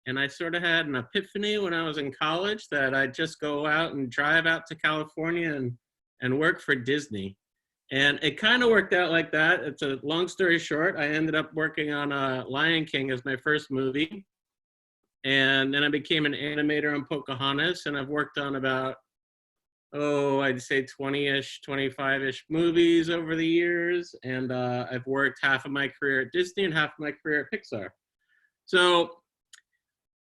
And I sort of had an epiphany when I was in college that I'd just go out and drive out to California and work for Disney. And it kind of worked out like that. It's a long story short. I ended up working on Lion King as my first movie. And then I became an animator on Pocahontas. And I've worked on about, I'd say 20-ish, 25-ish movies over the years. And I've worked half of my career at Disney and half of my career at Pixar. So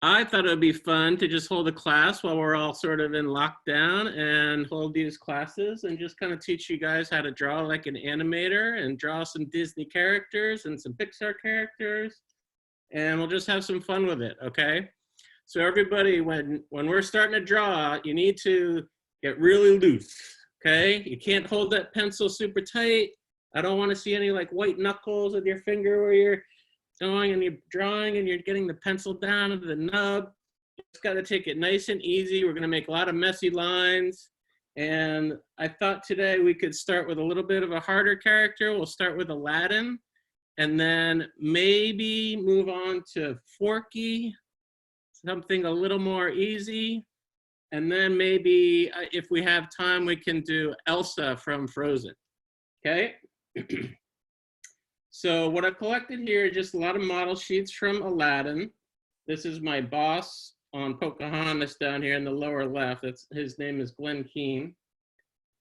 I thought it would be fun to just hold a class while we're all sort of in lockdown and hold these classes and just kind of teach you guys how to draw like an animator and draw some Disney characters and some Pixar characters. And we'll just have some fun with it, okay? So everybody, when we're starting to draw, you need to get really loose, okay? You can't hold that pencil super tight. I don't want to see any like white knuckles with your finger where you're drawing and you're getting the pencil down to the nub. You just got to take it nice and easy. We're going to make a lot of messy lines. And I thought today we could start with a little bit of a harder character. We'll start with Aladdin and then maybe move on to Forky, something a little more easy. And then maybe if we have time, we can do Elsa from Frozen, okay? So what I've collected here is just a lot of model sheets from Aladdin. This is my boss on Pocahontas down here in the lower left. His name is Glenn Keane.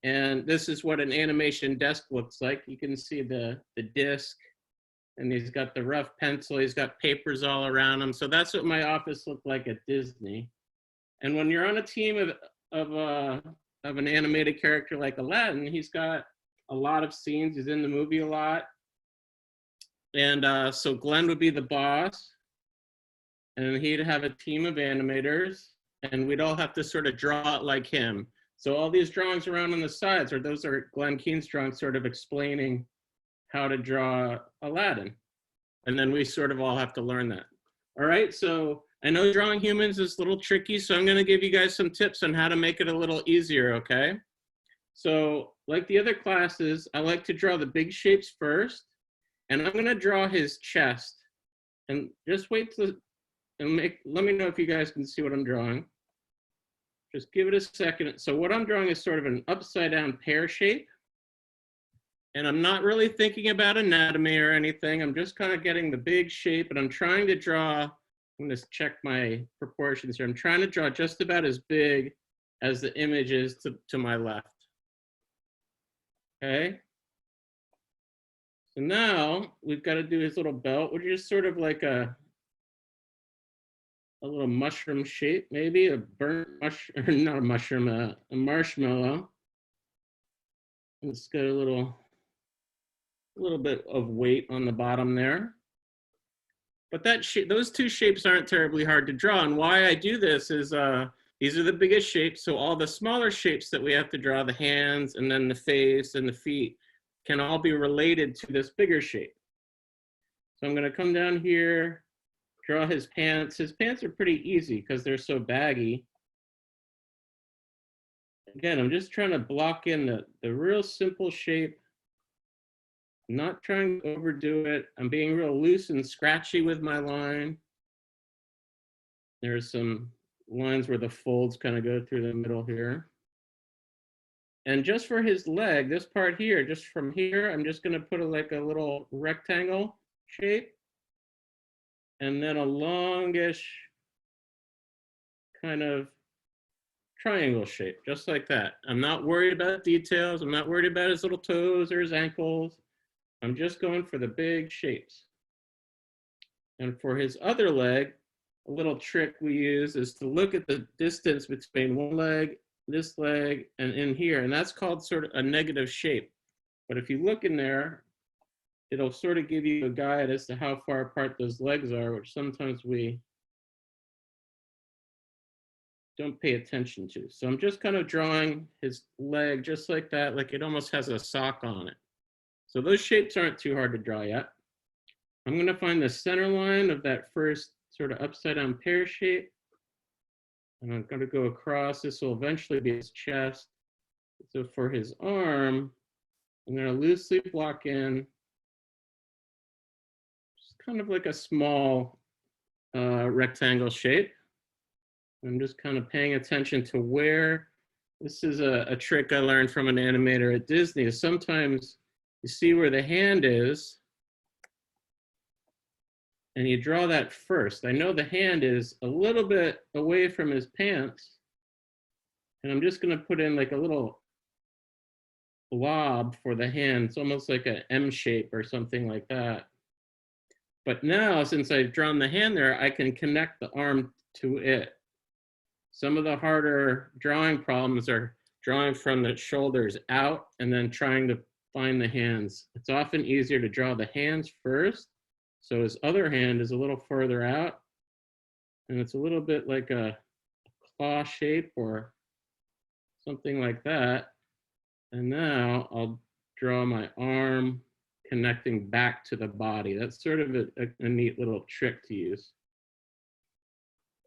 And this is what an animation desk looks like. You can see the disc, and he's got the rough pencil. He's got papers all around him. So that's what my office looked like at Disney. And when you're on a team of an animated character like Aladdin, he's got a lot of scenes. He's in the movie a lot. And so Glenn would be the boss, and he'd have a team of animators, and we'd all have to sort of draw it like him. So all these drawings around on the sides, those are Glenn Keane's drawings sort of explaining how to draw Aladdin. And then we sort of all have to learn that. All right, so I know drawing humans is a little tricky, so I'm gonna give you guys some tips on how to make it a little easier, okay? So like the other classes, I like to draw the big shapes first. And I'm gonna draw his chest, and just wait till, let me know if you guys can see what I'm drawing. Just give it a second. So what I'm drawing is sort of an upside down pear shape. And I'm not really thinking about anatomy or anything. I'm just kind of getting the big shape, and I'm trying to draw, I'm gonna check my proportions here. I'm trying to draw just about as big as the image is to my left. Okay. So now we've got to do his little belt, which is sort of like a little mushroom shape, maybe a burnt mushroom, not a mushroom, a marshmallow. And it's got a little bit of weight on the bottom there. But those two shapes aren't terribly hard to draw. And why I do this is these are the biggest shapes. So all the smaller shapes that we have to draw, the hands and then the face and the feet, can all be related to this bigger shape. So I'm gonna come down here, draw his pants. His pants are pretty easy because they're so baggy. Again, I'm just trying to block in the real simple shape, not trying to overdo it. I'm being real loose and scratchy with my line. There's some lines where the folds kind of go through the middle here. And just for his leg, this part here, just from here, I'm just gonna put like a little rectangle shape, and then a longish kind of triangle shape, just like that. I'm not worried about details. I'm not worried about his little toes or his ankles. I'm just going for the big shapes. And for his other leg, a little trick we use is to look at the distance between one leg, this leg, and in here, and that's called sort of a negative shape. But if you look in there, it'll sort of give you a guide as to how far apart those legs are, which sometimes we don't pay attention to. So I'm just kind of drawing his leg just like that, like it almost has a sock on it. So those shapes aren't too hard to draw yet. I'm gonna find the center line of that first sort of upside down pear shape. And I'm going to go across. This will eventually be his chest. So for his arm, I'm going to loosely block in just kind of like a small rectangle shape. I'm just kind of paying attention to where, this is a trick I learned from an animator at Disney, is sometimes you see where the hand is and you draw that first. I know the hand is a little bit away from his pants, and I'm just gonna put in like a little blob for the hand. It's almost like an M shape or something like that. But now, since I've drawn the hand there, I can connect the arm to it. Some of the harder drawing problems are drawing from the shoulders out and then trying to find the hands. It's often easier to draw the hands first. So his other hand is a little further out, and it's a little bit like a claw shape or something like that. And now I'll draw my arm connecting back to the body. That's sort of a neat little trick to use.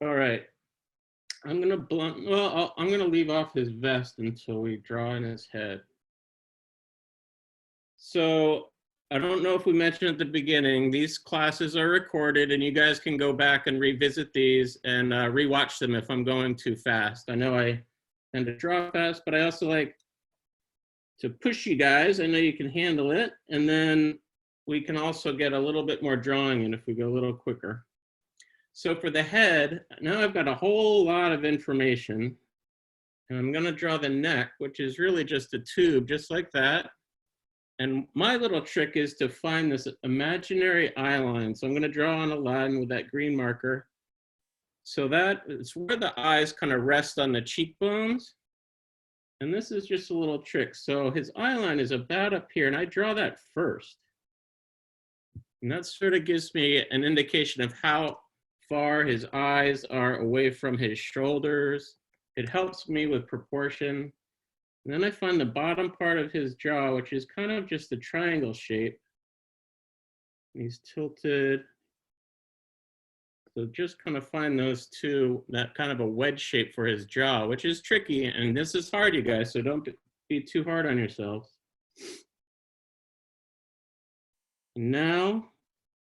All right. I'm gonna leave off his vest until we draw in his head. So I don't know if we mentioned at the beginning, these classes are recorded and you guys can go back and revisit these and rewatch them if I'm going too fast. I know I tend to draw fast, but I also like to push you guys. I know you can handle it. And then we can also get a little bit more drawing in if we go a little quicker. So for the head, now I've got a whole lot of information, and I'm gonna draw the neck, which is really just a tube, just like that. And my little trick is to find this imaginary eye line. So I'm gonna draw on a line with that green marker. So that is where the eyes kind of rest on the cheekbones. And this is just a little trick. So his eye line is about up here, and I draw that first. And that sort of gives me an indication of how far his eyes are away from his shoulders. It helps me with proportion. And then I find the bottom part of his jaw, which is kind of just a triangle shape. He's tilted. So just kind of find those two, that kind of a wedge shape for his jaw, which is tricky. And this is hard, you guys, so don't be too hard on yourselves. Now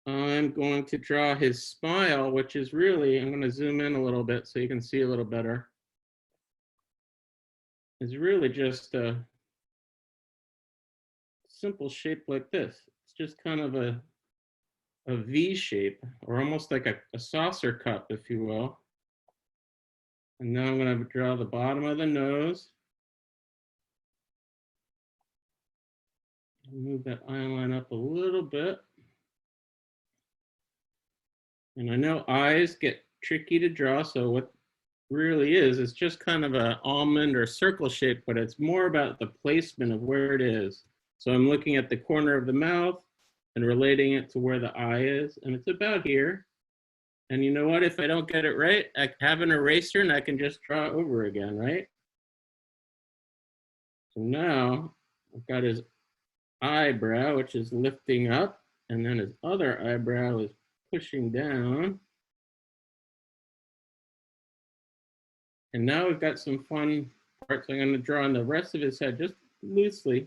I'm going to draw his smile, which is really, I'm going to zoom in a little bit so you can see a little better. It's really just a simple shape like this. It's just kind of a V shape, or almost like a saucer cup, if you will. And now I'm going to draw the bottom of the nose. Move that eye line up a little bit. And I know eyes get tricky to draw, so what really is, it's just kind of an almond or circle shape, but it's more about the placement of where it is. So I'm looking at the corner of the mouth and relating it to where the eye is, and it's about here. And you know what, if I don't get it right, I have an eraser and I can just draw it over again, right? So now I've got his eyebrow, which is lifting up, and then his other eyebrow is pushing down. And now we've got some fun parts. I'm going to draw on the rest of his head just loosely.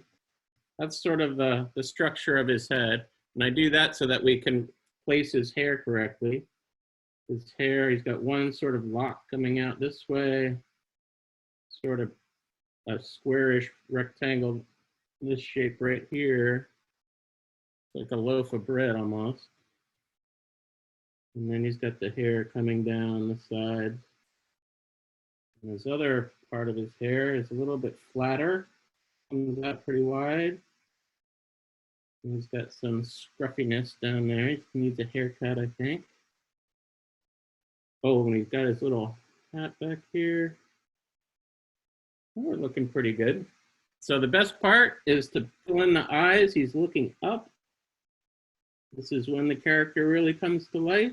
That's sort of the structure of his head. And I do that so that we can place his hair correctly. His hair, he's got one sort of lock coming out this way, sort of a squarish rectangle, this shape right here, like a loaf of bread almost. And then he's got the hair coming down the side. And his other part of his hair is a little bit flatter, comes out pretty wide. And he's got some scruffiness down there. He needs a haircut, I think. Oh, and he's got his little hat back here. Oh, we're looking pretty good. So the best part is to fill in the eyes. He's looking up. This is when the character really comes to life.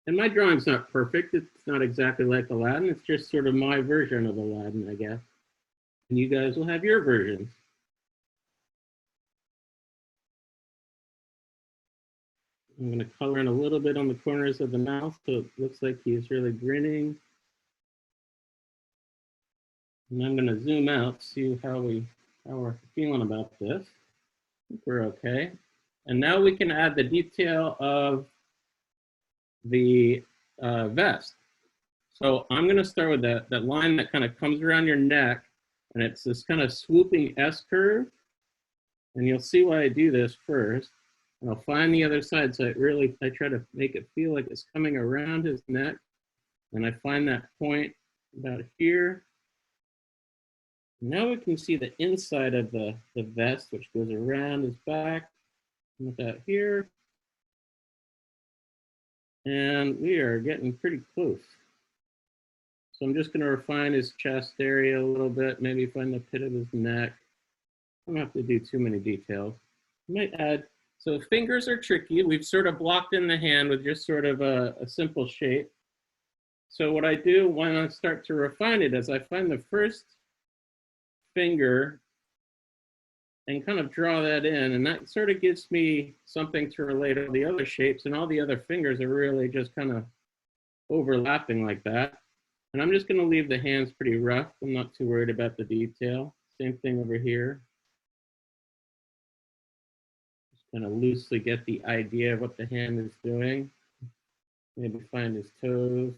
And my drawing's not perfect. It's not exactly like Aladdin. It's just sort of my version of Aladdin, I guess. And you guys will have your versions. I'm going to color in a little bit on the corners of the mouth so it looks like he's really grinning. And I'm going to zoom out, see how we're feeling about this. I think we're okay. And now we can add the detail of the vest. So I'm going to start with that line that kind of comes around your neck, and it's this kind of swooping S curve. And you'll see why I do this first. And I'll find the other side, so I try to make it feel like it's coming around his neck. And I find that point about here. Now we can see the inside of the vest, which goes around his back, about here. And we are getting pretty close. So I'm just going to refine his chest area a little bit, maybe find the pit of his neck. I don't have to do too many details. I might add, so fingers are tricky. We've sort of blocked in the hand with just sort of a simple shape. So what I do when I start to refine it is I find the first finger and kind of draw that in, and that sort of gives me something to relate to the other shapes, and all the other fingers are really just kind of overlapping like that. And I'm just going to leave the hands pretty rough. I'm not too worried about the detail. Same thing over here. Just kind of loosely get the idea of what the hand is doing. Maybe find his toes.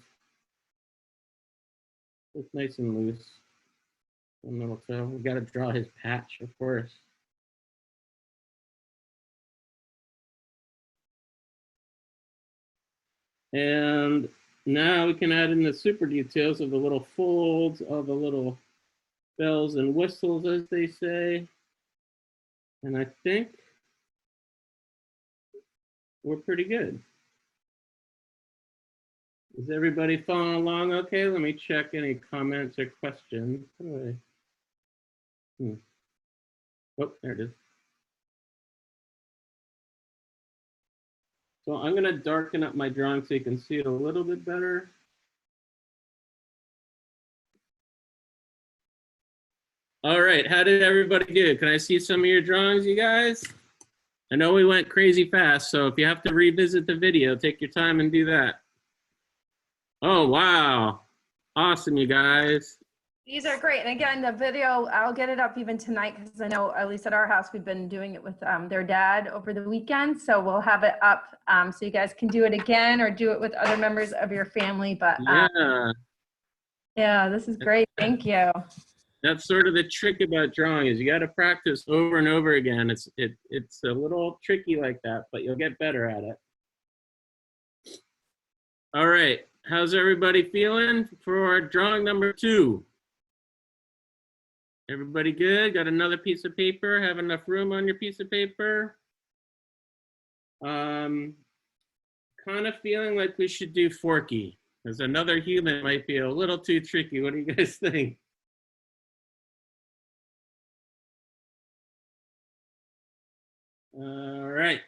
Just nice and loose. One little toe. We got to draw his patch, of course. And now we can add in the super details of the little folds, all the little bells and whistles, as they say. And I think we're pretty good. Is everybody following along okay? Let me check any comments or questions. Oh, there it is. So I'm going to darken up my drawing so you can see it a little bit better. All right, how did everybody do? Can I see some of your drawings, you guys? I know we went crazy fast, so if you have to revisit the video, take your time and do that. Oh, wow. Awesome, you guys. These are great. And again, the video, I'll get it up even tonight because I know, at least at our house, we've been doing it with their dad over the weekend. So we'll have it up so you guys can do it again or do it with other members of your family. But yeah, this is great. Thank you. That's sort of the trick about drawing is you got to practice over and over again. It's a little tricky like that, but you'll get better at it. All right, how's everybody feeling for drawing number 2? Everybody good? Got another piece of paper? Have enough room on your piece of paper? Kind of feeling like we should do Forky, because another human might be a little too tricky. What do you guys think? All right,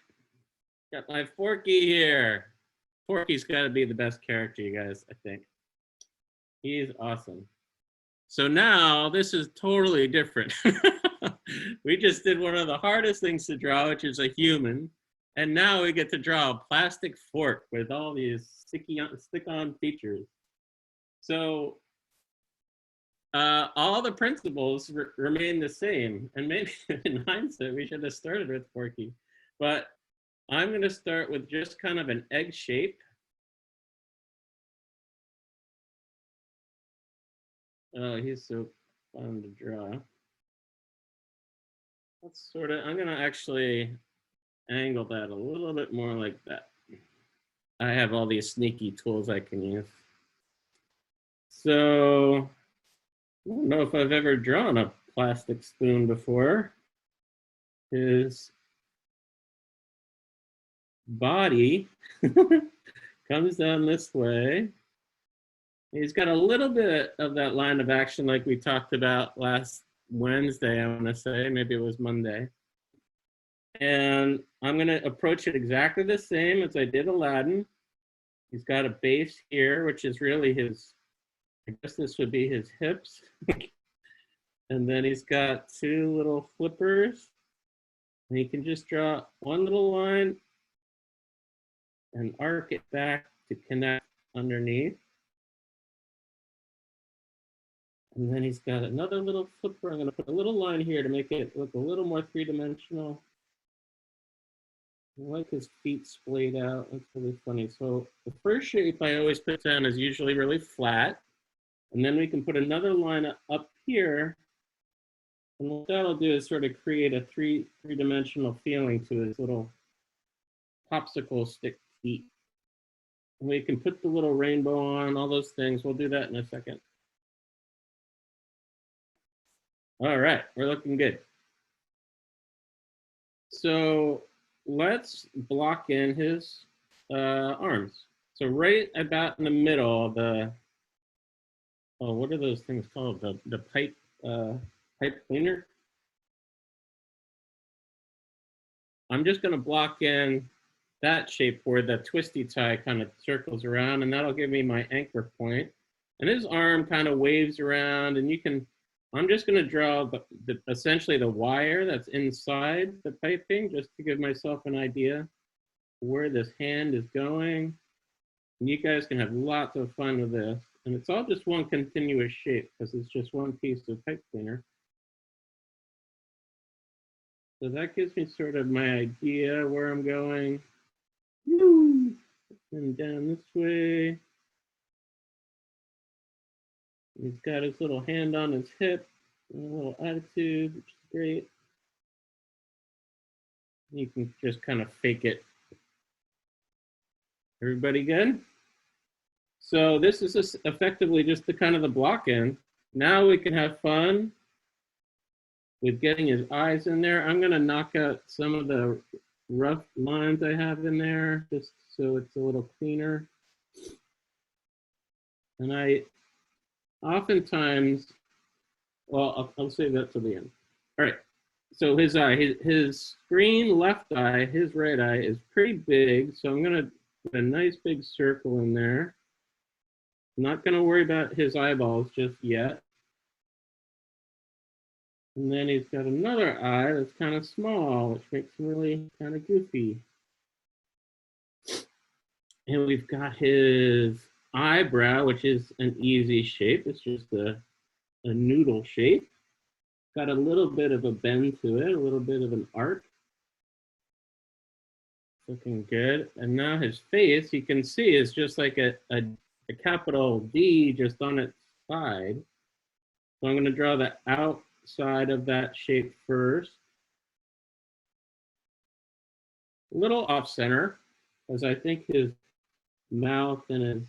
got my Forky here. Forky's got to be the best character, you guys, I think. He's awesome. So now this is totally different. We just did one of the hardest things to draw, which is a human. And now we get to draw a plastic fork with all these stick-on features. So all the principles remain the same. And maybe in hindsight, we should have started with Forky. But I'm going to start with just kind of an egg shape. Oh, he's so fun to draw. Let's sort of, I'm going to actually angle that a little bit more like that. I have all these sneaky tools I can use. So I don't know if I've ever drawn a plastic spoon before. His body comes down this way. He's got a little bit of that line of action like we talked about last Wednesday, I want to say, maybe it was Monday. And I'm going to approach it exactly the same as I did Aladdin. He's got a base here, which is really his, I guess this would be his hips. And then he's got 2 little flippers. And he can just draw one little line and arc it back to connect underneath. And then he's got another little flipper. I'm going to put a little line here to make it look a little more 3-dimensional. I like his feet splayed out. That's really funny. So the first shape I always put down is usually really flat. And then we can put another line up here. And what that'll do is sort of create a three-dimensional feeling to his little popsicle stick feet. And we can put the little rainbow on, all those things. We'll do that in a second. All right, we're looking good. So let's block in his arms. So right about in the middle, what are those things called? The pipe cleaner. I'm just going to block in that shape where the twisty tie kind of circles around, and that'll give me my anchor point. And his arm kind of waves around, and I'm just going to draw essentially the wire that's inside the piping, just to give myself an idea where this hand is going. And you guys can have lots of fun with this. And it's all just one continuous shape because it's just one piece of pipe cleaner. So that gives me sort of my idea where I'm going. And down this way. He's got his little hand on his hip, a little attitude, which is great. You can just kind of fake it. Everybody good? So this is effectively just the kind of the block in. Now we can have fun with getting his eyes in there. I'm gonna knock out some of the rough lines I have in there, just so it's a little cleaner. And I oftentimes, well, I'll save that to the end. All right, so his eye, his green left eye, his right eye is pretty big. So I'm gonna put a nice big circle in there. I'm not gonna worry about his eyeballs just yet. And then he's got another eye that's kind of small, which makes him really kind of goofy. And we've got his eyebrow, which is an easy shape. It's just a noodle shape. Got a little bit of a bend to it, a little bit of an arc. Looking good. And now his face, you can see, is just like a capital D just on its side. So I'm going to draw the outside of that shape first. A little off center, because I think his mouth and his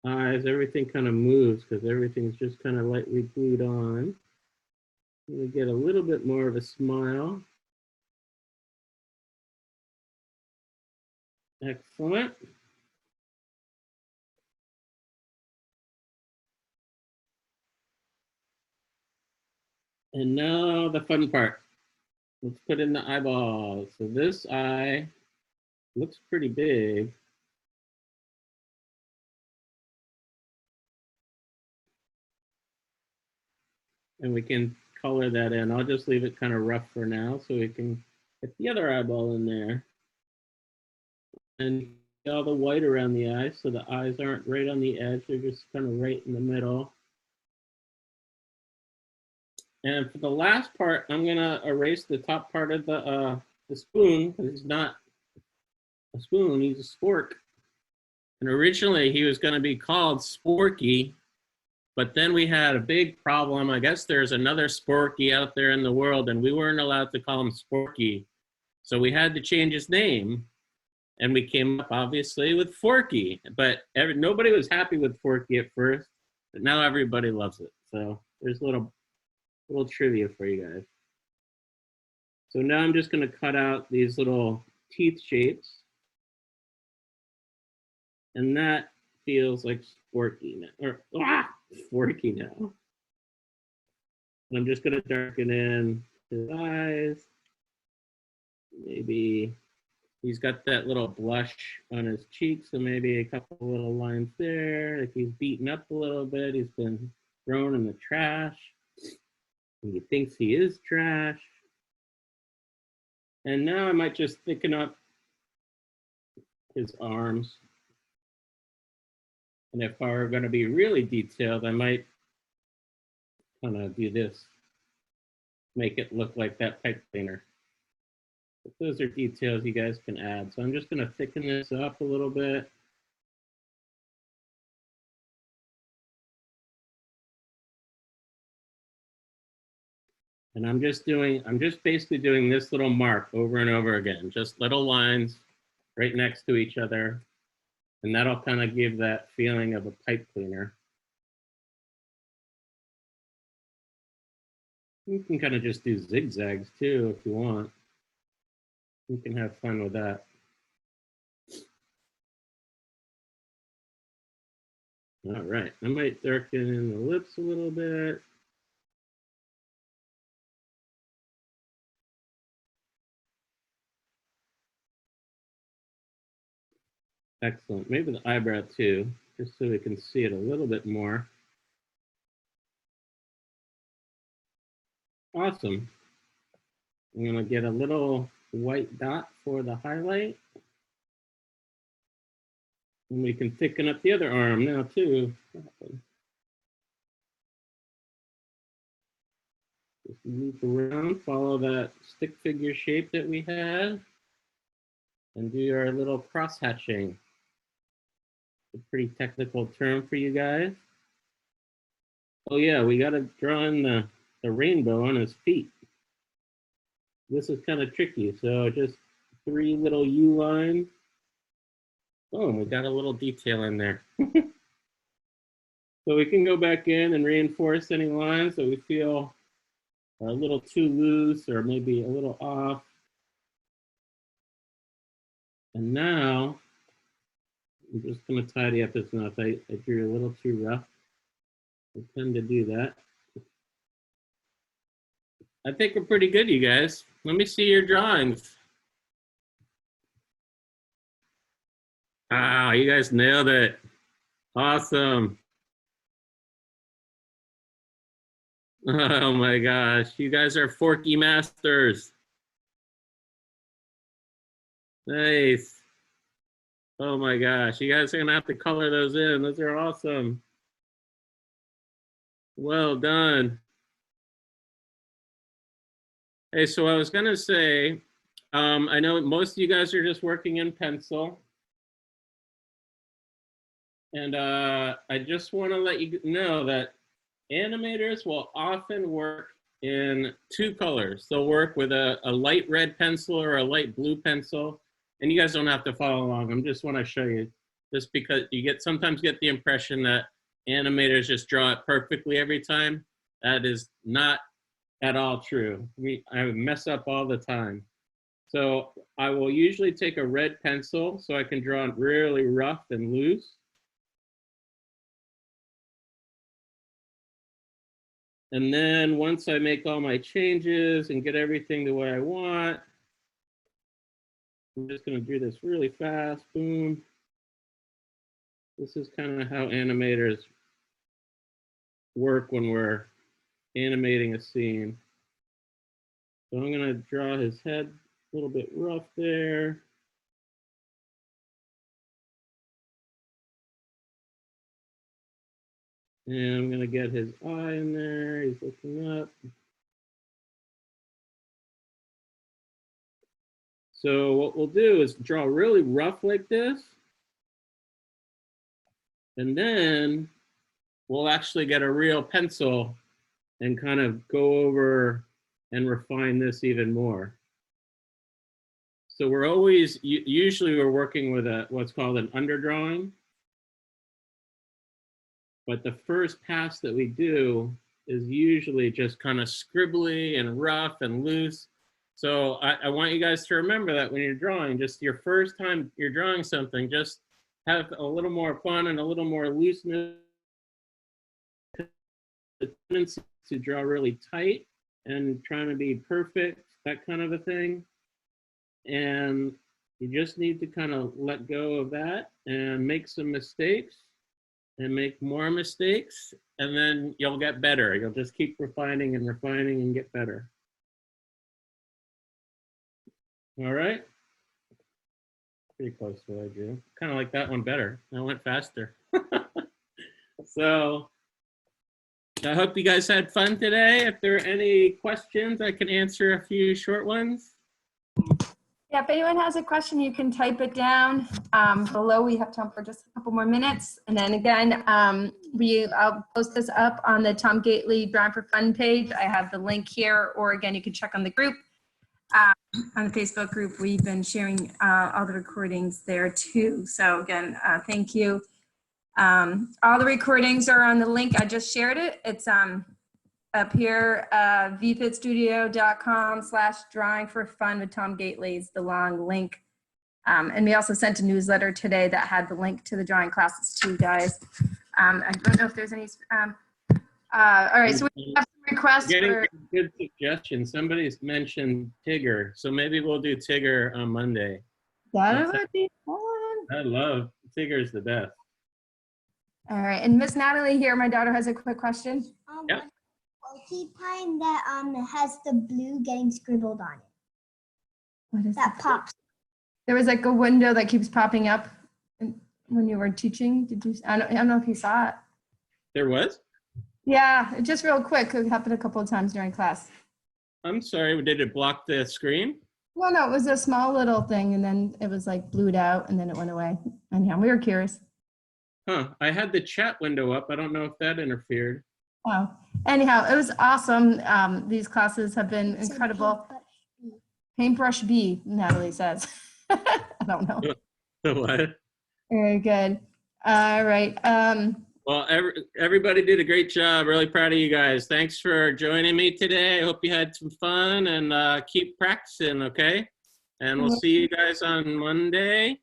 eyes, everything kind of moves because everything's just kind of lightly glued on. We get a little bit more of a smile. Excellent. And now the fun part. Let's put in the eyeballs. So this eye looks pretty big. And we can color that in. I'll just leave it kind of rough for now so we can get the other eyeball in there. And all the white around the eyes so the eyes aren't right on the edge. They're just kind of right in the middle. And for the last part, I'm gonna erase the top part of the spoon, because he's not a spoon, he's a spork. And originally he was gonna be called Sporky, but then we had a big problem. I guess there's another Sporky out there in the world and we weren't allowed to call him Sporky. So we had to change his name. And we came up obviously with Forky, but nobody was happy with Forky at first, but now everybody loves it. So there's a little trivia for you guys. So now I'm just gonna cut out these little teeth shapes. And that feels like Sporky now, or Forky now. And I'm just gonna darken in his eyes. Maybe he's got that little blush on his cheeks, so maybe a couple little lines there. Like he's beaten up a little bit. He's been thrown in the trash. And he thinks he is trash. And now I might just thicken up his arms. And if I were going to be really detailed, I might kind of do this. Make it look like that pipe cleaner. But those are details you guys can add. So I'm just going to thicken this up a little bit. And I'm just basically doing this little mark over and over again, just little lines right next to each other. And that'll kind of give that feeling of a pipe cleaner. You can kind of just do zigzags too if you want. You can have fun with that. All right, I might darken the lips a little bit. Excellent, maybe the eyebrow too, just so we can see it a little bit more. Awesome. I'm gonna get a little white dot for the highlight. And we can thicken up the other arm now too. Just loop around, follow that stick figure shape that we had, and do our little cross hatching. A pretty technical term for you guys. Oh yeah, we gotta draw in the rainbow on his feet. This is kind of tricky, so just 3 little U lines. Oh, we got a little detail in there. So we can go back in and reinforce any lines that we feel are a little too loose or maybe a little off. And now, I'm just gonna tidy up his mouth. I drew a little too rough. I tend to do that. I think we're pretty good, you guys. Let me see your drawings. Ah, you guys nailed it. Awesome. Oh my gosh, you guys are Forky masters. Nice. Oh my gosh, you guys are gonna have to color those in. Those are awesome. Well done. Hey, so I was gonna say, I know most of you guys are just working in pencil. And I just wanna let you know that animators will often work in 2 colors. They'll work with a light red pencil or a light blue pencil. And you guys don't have to follow along. I just want to show you, just because you sometimes get the impression that animators just draw it perfectly every time. That is not at all true. I mess up all the time. So I will usually take a red pencil so I can draw it really rough and loose. And then once I make all my changes and get everything the way I want, I'm just gonna do this really fast, boom. This is kind of how animators work when we're animating a scene. So I'm gonna draw his head a little bit rough there. And I'm gonna get his eye in there, he's looking up. So what we'll do is draw really rough like this. And then we'll actually get a real pencil and kind of go over and refine this even more. So we're always, usually we're working with what's called an underdrawing. But the first pass that we do is usually just kind of scribbly and rough and loose. So I want you guys to remember that when you're drawing, just your first time you're drawing something, just have a little more fun and a little more looseness. The tendency to draw really tight and trying to be perfect, that kind of a thing. And you just need to kind of let go of that and make some mistakes and make more mistakes, and then you'll get better. You'll just keep refining and refining and get better. All right. Pretty close to what I drew. Kind of like that one better. That went faster. So I hope you guys had fun today. If there are any questions, I can answer a few short ones. Yeah, if anyone has a question, you can type it down below. We have time for just a couple more minutes. And then again, I'll post this up on the Tom Gately Drive for Fun page. I have the link here, or again, you can check on the group, on the Facebook group. We've been sharing all the recordings there too. So again, thank you. All the recordings are on the link. I just shared it. It's up here, vfitstudio.com/drawing for fun with Tom Gately is the long link. And we also sent a newsletter today that had the link to the drawing classes too, guys. I don't know if there's any, all right, so we have some requests Getting for, good suggestions. Somebody's mentioned Tigger, so maybe we'll do Tigger on Monday. that would be fun. I love Tigger's the best. All right, and Miss Natalie here, my daughter has a quick question. Yep. Porcupine that has the blue getting scribbled on it. What is That pops. There was like a window that keeps popping up when you were teaching. Did you? I don't know if you saw it. There was? Yeah, just real quick. It happened a couple of times during class. I'm sorry, did it block the screen? Well, no, it was a small little thing, and then it was like blued out, and then it went away. And yeah, we were curious. Huh, I had the chat window up. I don't know if that interfered. Oh, anyhow, it was awesome. These classes have been incredible. Paintbrush bee, Natalie says. I don't know. What? Very good. All right. Well, everybody did a great job. Really proud of you guys. Thanks for joining me today. I hope you had some fun, and keep practicing, okay? And we'll see you guys on Monday.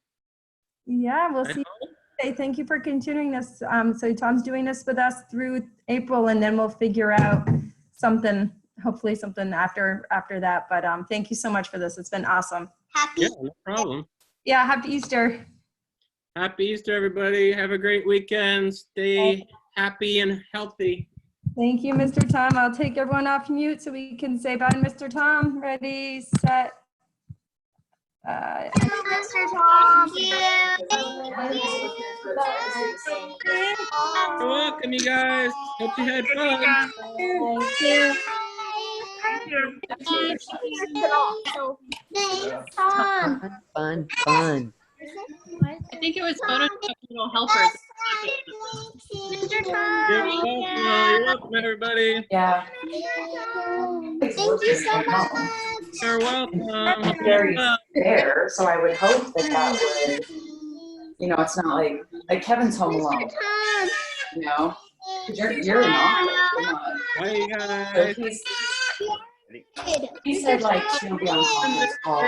Yeah, we'll see you Monday. Thank you for continuing this. So Tom's doing this with us through April, and then we'll figure out something, hopefully something after that. But thank you so much for this. It's been awesome. Happy. Yeah, no problem. Yeah, happy Easter. Happy Easter, everybody. Have a great weekend. Stay happy and healthy. Thank you, Mr. Tom. I'll take everyone off mute so we can say bye to Mr. Tom. Ready, set. Mr. Tom. You're welcome, you guys. Hope you had fun. Fun. I think it was Photoshop Little Helpers. Mr. You're welcome, everybody. Yeah. Thank you so much. You're welcome. Very fair, so I would hope that would, it's not like Kevin's home alone, you know? 'Cause you're not. Bye, you So guys. he said like she'll be on conference call.